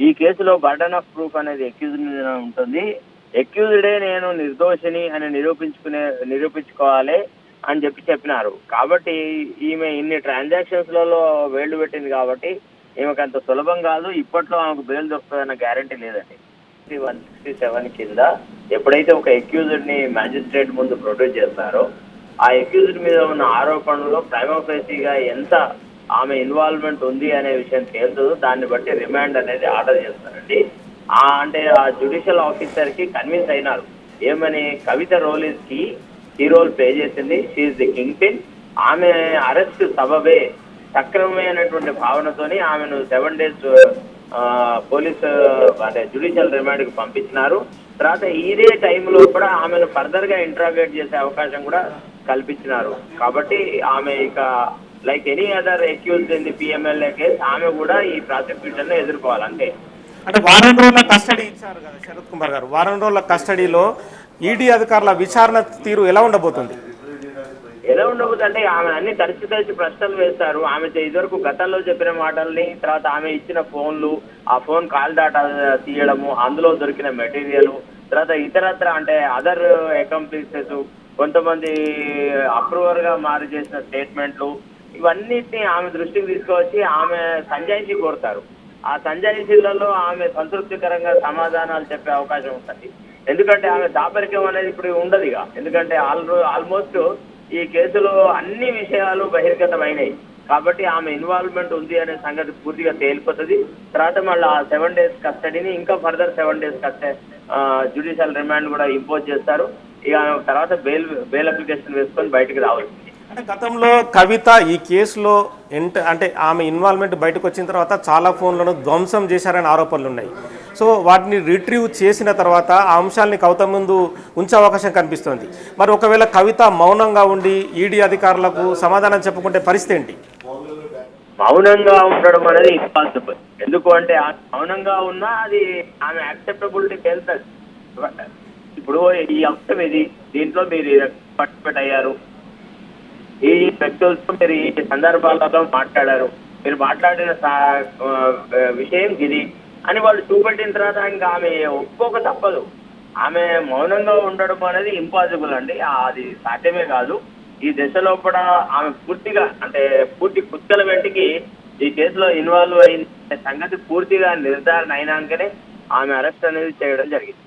ఈ కేసులో burden of proof అనేది అక్యూజ్డ్ మీద ఉంటుంది. అక్యూజ్డే నేను నిర్దోషిని అని నిరూపించుకోవాలి అని చెప్పినారు. కాబట్టి ఈమె ఇన్ని ట్రాన్సాక్షన్స్లలో వేళ్లు పెట్టింది కాబట్టి ఈమెకు అంత సులభం కాదు. ఇప్పట్లో ఆమెకు బెయిల్ దొరుకుతుందన్న గ్యారంటీ లేదండి. 167 కింద ఎప్పుడైతే ఒక అక్యూజ్డ్ ని మ్యాజిస్ట్రేట్ ముందు ప్రొడ్యూస్ చేస్తారో ఆ అక్యూజ్డ్ మీద ఉన్న ఆరోపణలో ప్రైమా ఫేసీగా ఎంత ఆమె ఇన్వాల్వ్మెంట్ ఉంది అనే విషయం తేలుతుంది. దాన్ని బట్టి రిమాండ్ అనేది ఆర్డర్ చేస్తారండి. అంటే ఆ జ్యుడిషియల్ ఆఫీసర్ కి కన్విన్స్ అయినారు ఏమని, కవిత ఈ రోల్ ప్లే చేసింది, షీఈ్ ది కింగ్ పిన్, ఆమె అరెస్ట్ సబబే సక్రమమైనటువంటి భావనతోని ఆమెను 7 days పోలీసు అంటే జ్యుడిషియల్ రిమాండ్ కి పంపించినారు. తర్వాత ఇదే టైంలో కూడా ఆమెను ఫర్దర్ గా ఇంట్రాగేట్ చేసే అవకాశం కూడా కల్పించినారు. కాబట్టి ఆమె ఇక like any other accused in the PMLA case ఆమె కూడా ఈ ప్రాసిక్యూషన్ ఎదుర్కోవాలి. అంటే వారం రోజుల కస్టడీ ఇచ్చారు కదా శరత్ కుమార్ గారు, వారం రోజుల కస్టడీలో ఈడీ అధికారుల విచారణ తీరు ఎలా ఉండబోతుంది? అంటే ఆమె అన్ని తరచు ప్రశ్నలు వేస్తారు. ఆమె ఇదివరకు గతంలో చెప్పిన మాటల్ని, తర్వాత ఆమె ఇచ్చిన ఫోన్లు, ఆ ఫోన్ కాల్ డాటా తీయడము, అందులో దొరికిన మెటీరియల్, తర్వాత ఇతరత్ర అంటే అదర్ అకంప్లిసెస్, కొంతమంది అప్రూవర్ గా మారి చేసిన స్టేట్మెంట్లు, ఇవన్నిటిని ఆమె దృష్టికి తీసుకువచ్చి ఆమె సంజాయిషి కోరుతారు. ఆ సంజాయిషీలలో ఆమె సంతృప్తికరంగా సమాధానాలు చెప్పే అవకాశం ఉంటుంది. ఎందుకంటే ఆమె దాపరికం అనేది ఇప్పుడు ఉండదు ఇక. ఎందుకంటే ఆల్మోస్ట్ ఈ కేసులో అన్ని విషయాలు బహిర్గతమైనవి కాబట్టి ఆమె ఇన్వాల్వ్మెంట్ ఉంది అనే సంగతి పూర్తిగా తేలిపోతుంది. తర్వాత మళ్ళీ ఆ 7 days కస్టడీని ఇంకా ఫర్దర్ 7 days జ్యుడిషియల్ రిమాండ్ కూడా ఇంపోజ్ చేస్తారు. ఇక తర్వాత బెయిల్ అప్లికేషన్ వేసుకొని బయటకు రావాల్సింది. అంటే గతంలో కవిత ఈ కేసులో అంటే ఆమె ఇన్వాల్వ్మెంట్ బయటకు వచ్చిన తర్వాత చాలా ఫోన్లను ధ్వంసం చేశారనే ఆరోపణలు ఉన్నాయి. సో వాటిని రిట్రీవ్ చేసిన తర్వాత ఆ అంశాలని కవిత ముందు ఉంచే అవకాశం కనిపిస్తుంది. మరి ఒకవేళ కవిత మౌనంగా ఉండి ఈడీ అధికారులకు సమాధానం చెప్పుకుంటే పరిస్థితి ఏంటి? మౌనంగా ఉండడం అనేది ఇంపాసిబుల్. ఎందుకు అంటే మౌనంగా ఉన్నా అది ఆమె యాక్సెప్టబిలిటీకి వెళ్తుంది. ఇప్పుడు ఈ అంశం ఇది, దీంట్లో మీరు పార్టిసిపేట్ అయ్యారు, ఈ వ్యక్తులతో మీరు ఈ సందర్భాలలో మాట్లాడారు, మీరు మాట్లాడిన విషయం ఇది అని వాళ్ళు చూపెట్టిన తర్వాత ఇంకా ఆమె ఒప్పుకోక తప్పదు. ఆమె మౌనంగా ఉండడం అనేది ఇంపాసిబుల్ అండి, అది సాధ్యమే కాదు. ఈ దశలో కూడా ఆమె పూర్తి కుక్కల వెంటికి ఈ కేసులో ఇన్వాల్వ్ అయిన సంగతి పూర్తిగా నిర్ధారణ అయినాకనే ఆమె అరెస్ట్ అనేది చేయడం జరిగింది.